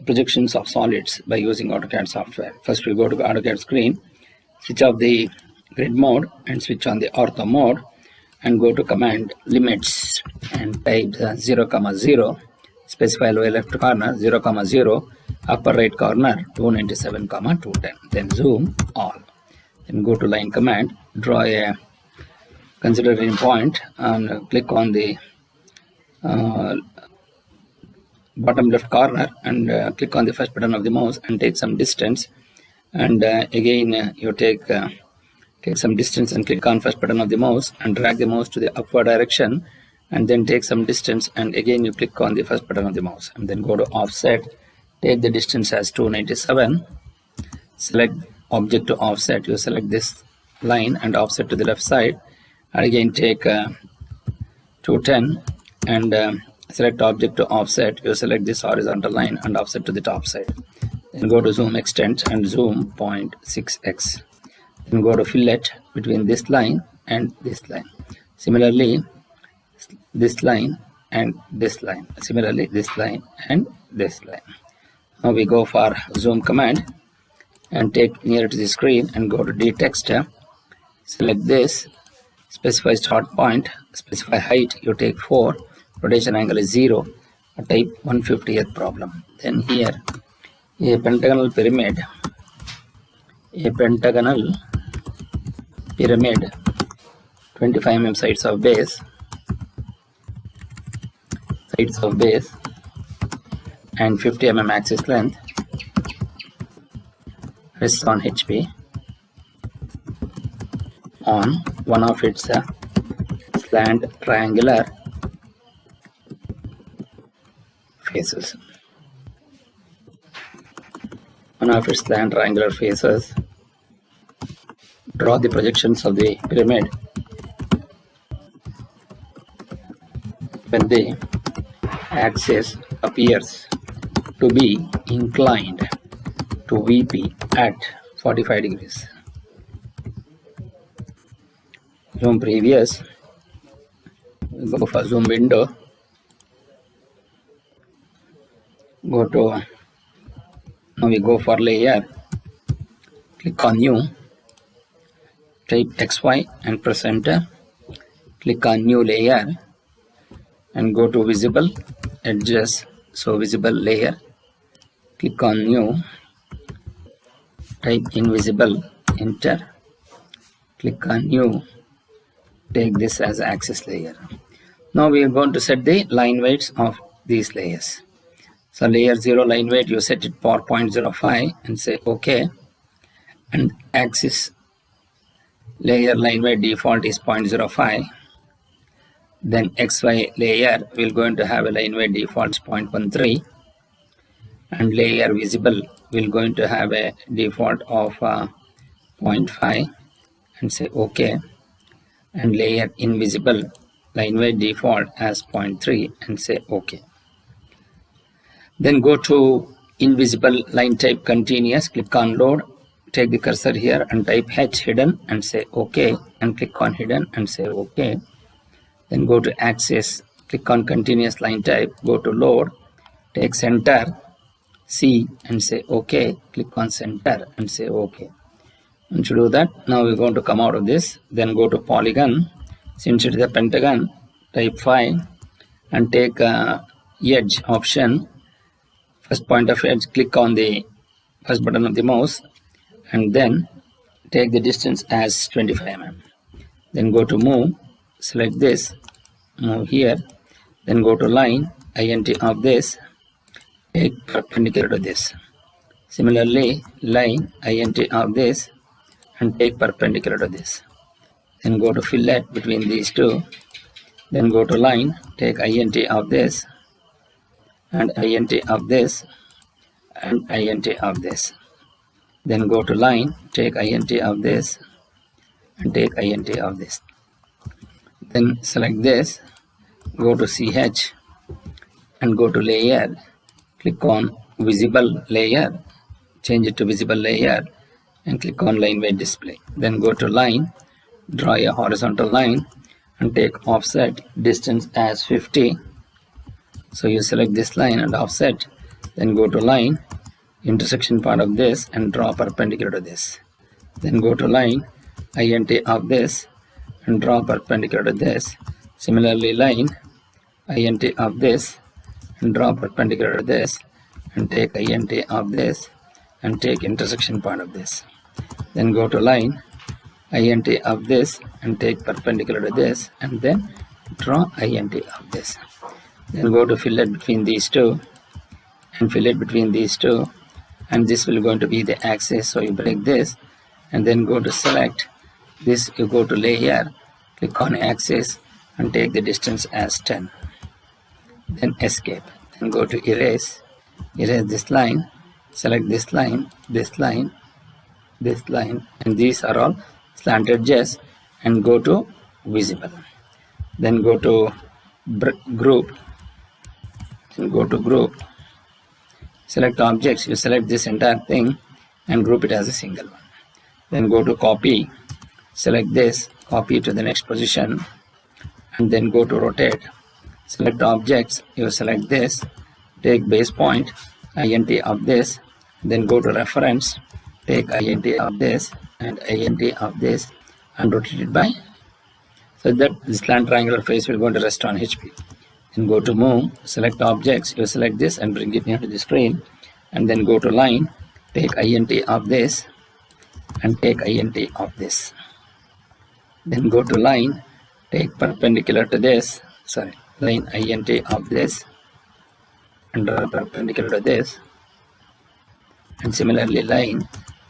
projections of solids by using AutoCAD software. First we go to the AutoCAD screen, switch off the grid mode and switch on the ortho mode and go to command limits and type 0, 0, specify lower left corner 0, 0, upper right corner 297, 210. Then zoom all. Then go to line command, draw a considering point and click on the bottom left corner and click on the first button of the mouse and take some distance, and again you take some distance and click on first button of the mouse and drag the mouse to the upward direction, and then take some distance and again you click on the first button of the mouse and then go to offset, take the distance as 297, select object to offset, you select this line and offset to the left side, and again take 210 and select object to offset, you select this horizontal line and offset to the top side. Then go to zoom extent and zoom 0.6x. Then go to fillet between this line and this line. Similarly, this line and this line. Similarly, this line and this line. Now we go for zoom command and take near to the screen and go to D text. Select this, specify start point, specify height, you take 4. Rotation angle is 0, type 150th problem. Then here a pentagonal pyramid, 25 mm sides of base and 50 mm axis length, rests on HP on one of its slant triangular faces. One of its slant triangular faces. Draw the projections of the pyramid when the axis appears to be inclined to VP at 45 degrees. Zoom previous, go for zoom window, now we go for layer, click on new, type XY and press enter, click on new layer and go to visible edges, so visible layer, click on new, type invisible, enter, click on new, take this as axis layer. Now we are going to set the line weights of these layers. So layer 0 line weight, you set it for 0.05 and say OK, and axis layer line weight default is 0.05. Then XY layer will going to have a line weight default 0.13, and layer visible will going to have a default of 0.5 and say OK, and layer invisible line weight default as 0.3 and say OK. Then go to invisible line type continuous, click on load, take the cursor here and type H hidden and say OK, and click on hidden and say OK. Then go to axis, click on continuous line type, go to load, take center C and say OK, click on center and say OK. Once you do that, now we're going to come out of this, then go to polygon, since it is a pentagon, type 5 and take edge option, first point of edge, click on the first button of the mouse and then take the distance as 25 mm. Then go to move, select this, move here, then go to line, int of this, take perpendicular to this. Similarly, line, int of this and take perpendicular to this. Then go to fillet between these two, then go to line, take int of this and int of this and int of this. Then go to line, take int of this and take int of this. Then select this, go to CH and go to layer, click on visible layer, change it to visible layer and click on line weight display. Then go to line, draw a horizontal line and take offset distance as 50. So you select this line and offset Then go to line, intersection part of this, and draw perpendicular to this. Then go to line, int of this, and draw perpendicular to this. Similarly, line, int of this, and draw perpendicular to this, and take int of this, and take intersection part of this. Then go to line, int of this, and take perpendicular to this, and then draw int of this. Then go to fillet between these two, and fillet between these two, and this will going to be the axis, so you break this, and then go to select this, you go to layer, click on axis, and take the distance as 10. Then escape, and go to erase this line, select this line, this line, this line, and these are all slanted edges, and go to visible. Then go to group, and go to group, select objects, you select this entire thing and group it as a single one. Then go to copy, select this, copy it to the next position, and then go to rotate, select objects, you select this, take base point, int of this, then go to reference, take int of this and int of this, and rotate it by, so that this slant triangular face will go to rest on HP. Then go to move, select objects, you select this and bring it near to the screen, and then go to line, take int of this and take int of this. Then go to line, take perpendicular to this, line int of this, and draw perpendicular to this, and similarly line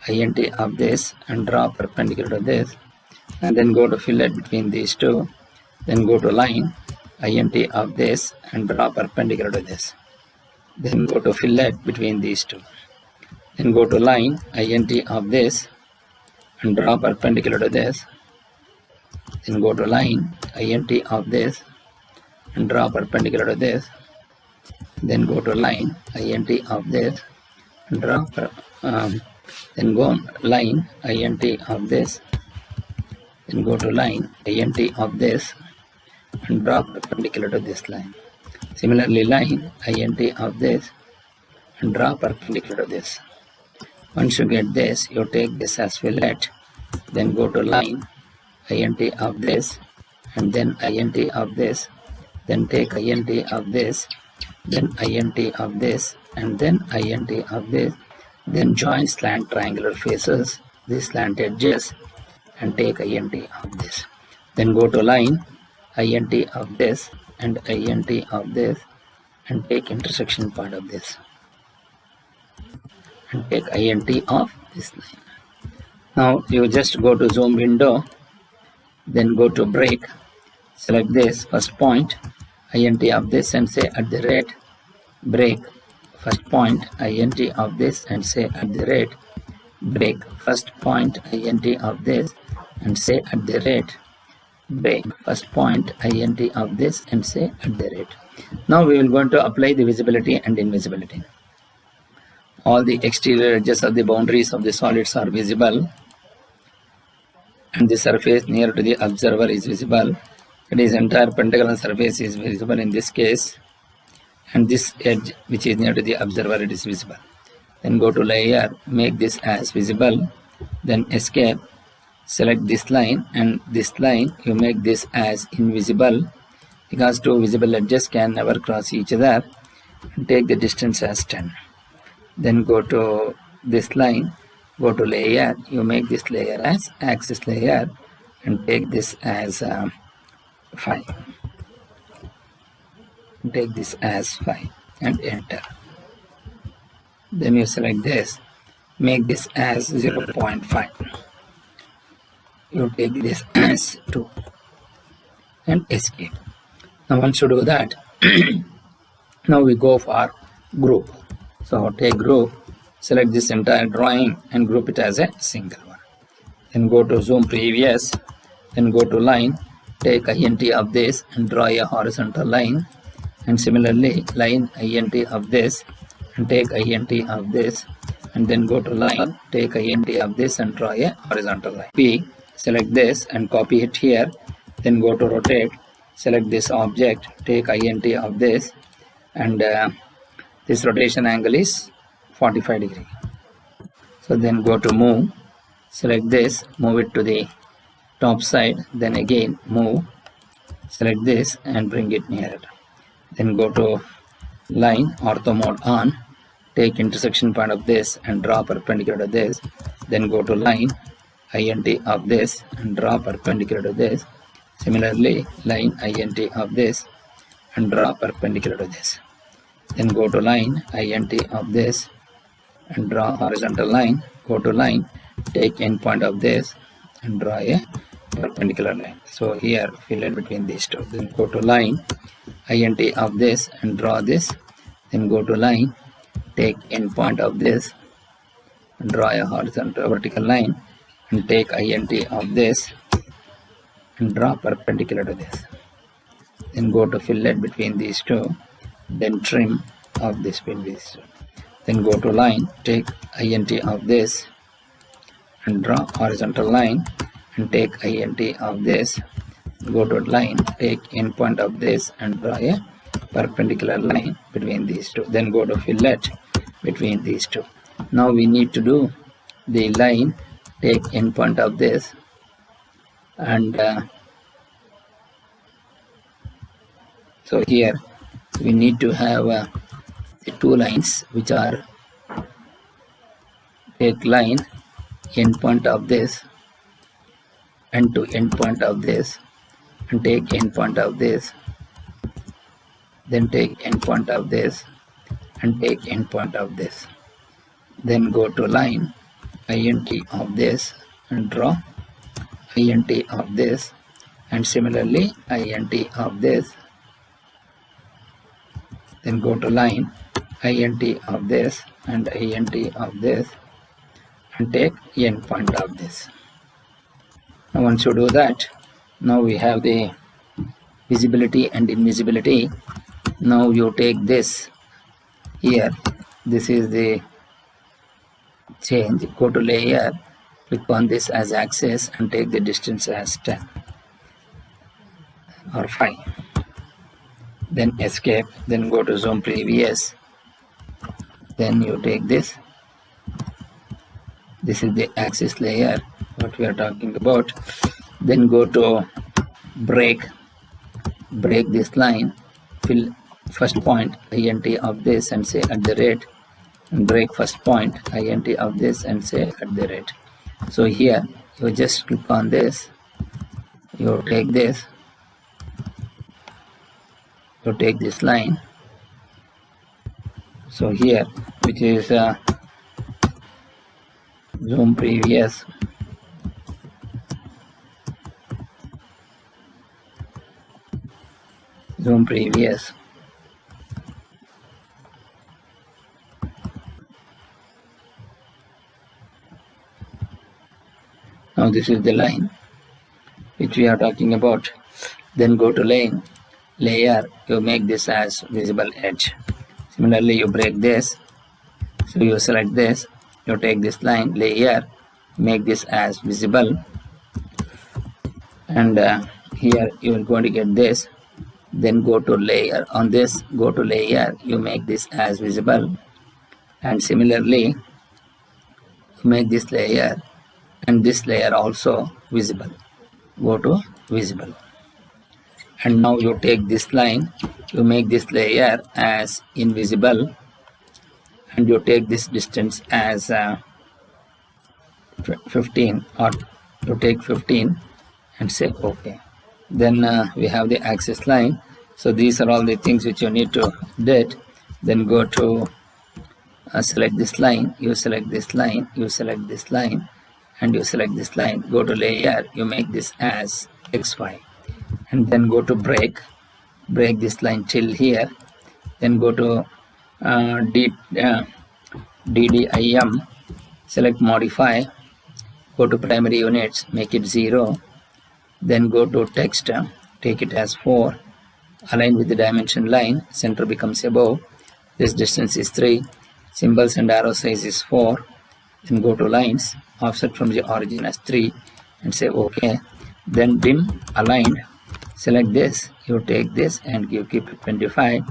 int of this and draw perpendicular to this, and then go to fillet between these two, then go to line int of this and draw perpendicular to this, then go to fillet between these two, then go to line int of this and draw perpendicular to this, then go to line int of this and draw perpendicular to this, then go to line int of this and draw then go line int of this, then go to line int of this and draw perpendicular to this line. Similarly, line int of this and draw perpendicular to this. Once you get this, you take this as fillet, then go to line int of this and then int of this, then take int of this, then int of this, and then int of this, then join slant triangular faces, these slant edges, and take int of this. Then go to line int of this and int of this, and take intersection part of this, and take int of this line. Now you just go to zoom window, then go to break, select this first point, int of this, and say at the rate, break first point int of this and say at the rate, break first point int of this and say at the rate, break first point int of this and say at the rate. Now we will going to apply the visibility and invisibility. All the exterior edges of the boundaries of the solids are visible, and the surface near to the observer is visible. It is entire pentagonal surface is visible in this case, and this edge which is near to the observer, it is visible. Then go to layer, make this as visible, then escape, select this line, and this line you make this as invisible, because two visible edges can never cross each other, and take the distance as 10. Then go to this line, go to layer, you make this layer as axis layer and take this as 5. Take this as 5 and enter. Then you select this, make this as 0.5. You take this as 2 and escape. Now once you do that, now we go for group. So take group, select this entire drawing and group it as a single one. Then go to zoom previous, then go to line, take int of this and draw a horizontal line, and similarly line int of this and take int of this, and then go to line, take int of this and draw a horizontal line. P, select this and copy it here, then go to rotate, select this object, take int of this, and This rotation angle is 45 degree. So then go to move, select this, move it to the top side, then again move, select this and bring it nearer. Then go to line, ortho mode on, take intersection point of this and draw perpendicular to this. Then go to line, int of this and draw perpendicular to this. Similarly, line int of this and draw perpendicular to this. Then go to line, int of this and draw horizontal line. Go to line, take endpoint of this and draw a perpendicular line. So here fill it between these two. Then go to line, int of this and draw this. Then go to line, take endpoint of this and draw a horizontal vertical line and take int of this and draw perpendicular to this. Then go to fillet between these two, then trim of this between these two. Then go to line, take int of this and draw horizontal line and take int of this. Go to line, take endpoint of this and draw a perpendicular line between these two. Then go to fillet between these two. Now we need to do the line, take endpoint of this and so here we need to have the two lines which are take line, endpoint of this and to endpoint of this and take endpoint of this, then take endpoint of this and take endpoint of this. Then go to line, int of this and draw int of this and similarly int of this. Then go to line, int of this and int of this and take endpoint of this. Now once you do that, now we have the visibility and invisibility. Now you take this here, this is the change. Go to layer, click on this as axis and take the distance as 10 or 5. Then escape, then go to zoom previous, then you take this. This is the axis layer what we are talking about. Then go to break this line, fill first point int of this and say at the rate and break first point int of this and say at the rate. So here you just click on this, you take this, you take this line. So here which is zoom previous, zoom previous, now this is the line which we are talking about. Then go to line, layer, you make this as visible edge. Similarly you break this, so you select this, you take this line, layer, make this as visible and here you are going to get this. Then go to layer, on this go to layer, you make this as visible and similarly you make this layer and this layer also visible. Go to visible and now you take this line, you make this layer as invisible and you take this distance as 15 or you take 15 and say OK. Then we have the axis line. So these are all the things which you need to do. Then go to select this line, you select this line, you select this line and you select this line. Go to layer, you make this as XY and then go to break this line till here. Then go to DDIM, select modify, go to primary units, make it 0. Then go to text, take it as 4, align with the dimension line, center becomes above, this distance is 3, symbols and arrow size is 4. Then go to lines, offset from the origin as 3 and say OK. Then dim aligned, select this, you take this and you keep it 25,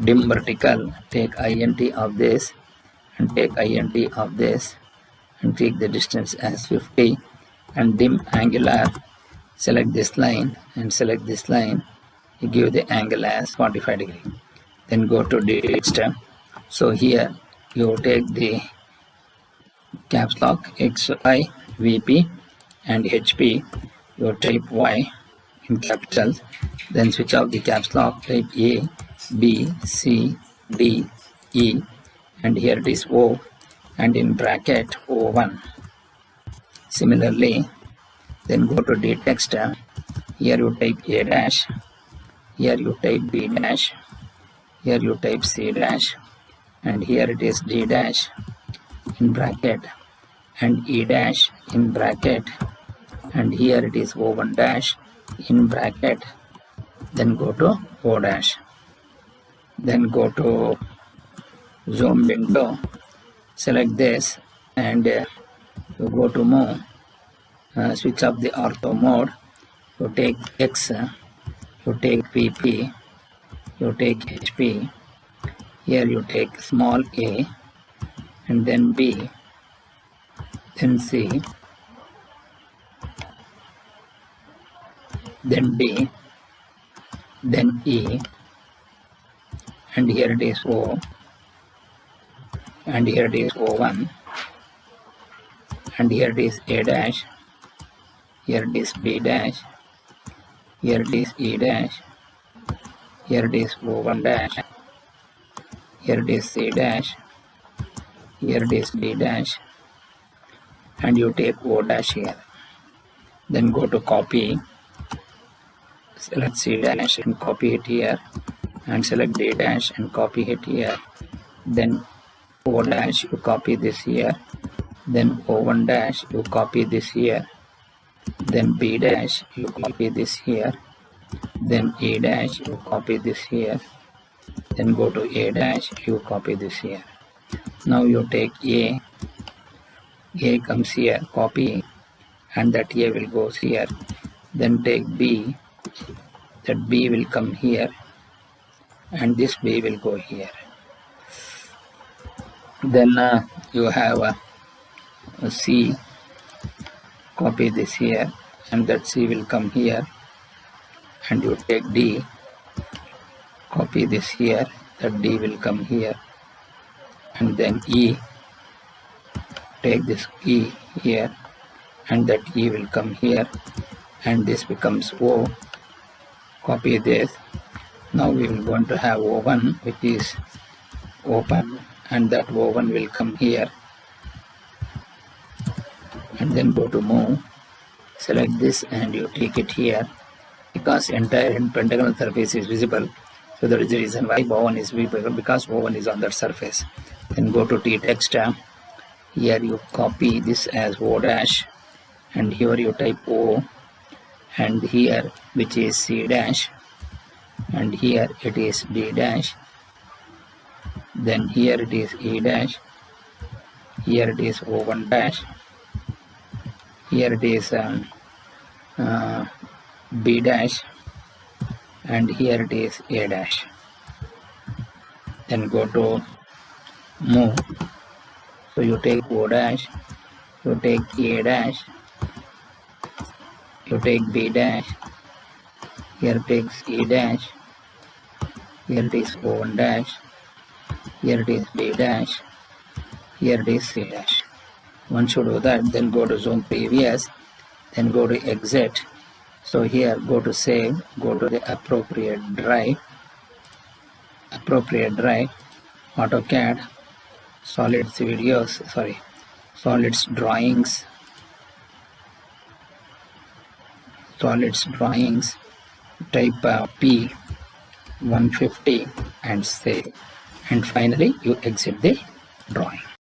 dim vertical, take int of this and take int of this and take the distance as 50, and dim angular, select this line and select this line, you give the angle as 45 degree. Then go to delete step. So here you take the caps lock XI, VP and HP, you type Y in capitals, then switch off the caps lock, type A, B, C, D, E, and here it is O, and in bracket O1. Similarly, then go to the text tab, here you type A dash, here you type B dash, here you type C dash, and here it is D dash in bracket, and E dash in bracket, and here it is O1 dash in bracket. Then go to O dash, then go to zoom window, select this, and you go to move, switch off the ortho mode, you take X, you take VP, you take HP, here you take small a, and then B, then C, then D, then E, and here it is O, and here it is O1, and here it is A dash, here it is B dash, here it is E dash, here it is O1 dash, here it is C dash, here it is D dash, and you take O dash here. Then go to copy, select C dash and copy it here, and select D dash and copy it here. Then O dash, you copy this here, then O1 dash, you copy this here, then B dash, you copy this here, then E dash, you copy this here, then go to A dash, you copy this here. Now you take A comes here, copy, and that A will go here. Then take B, that B will come here, and this B will go here. Then you have a C, copy this here, and that C will come here, and you take D, copy this here, that D will come here, and then E, take this E here, and that E will come here, and this becomes O, copy this. Now we will going to have O1, which is open, and that O1 will come here, and then go to move, select this and you take it here, because entire pentagonal surface is visible. So that is the reason why O1 is visible, because O1 is on that surface. Then go to T text tab, here you copy this as O dash, and here you type O, and here which is C dash, and here it is D dash, then here it is E dash, here it is O1 dash, here it is B dash, and here it is A dash. Then go to move, so you take O dash, you take A dash, you take B dash, here it takes E dash, here it is O1 dash, here it is B dash, here it is C dash. Once you do that, then go to zoom previous, then go to exit. So here go to save, go to the appropriate drive, AutoCAD, solids drawings, type P150 and save, and finally you exit the drawing.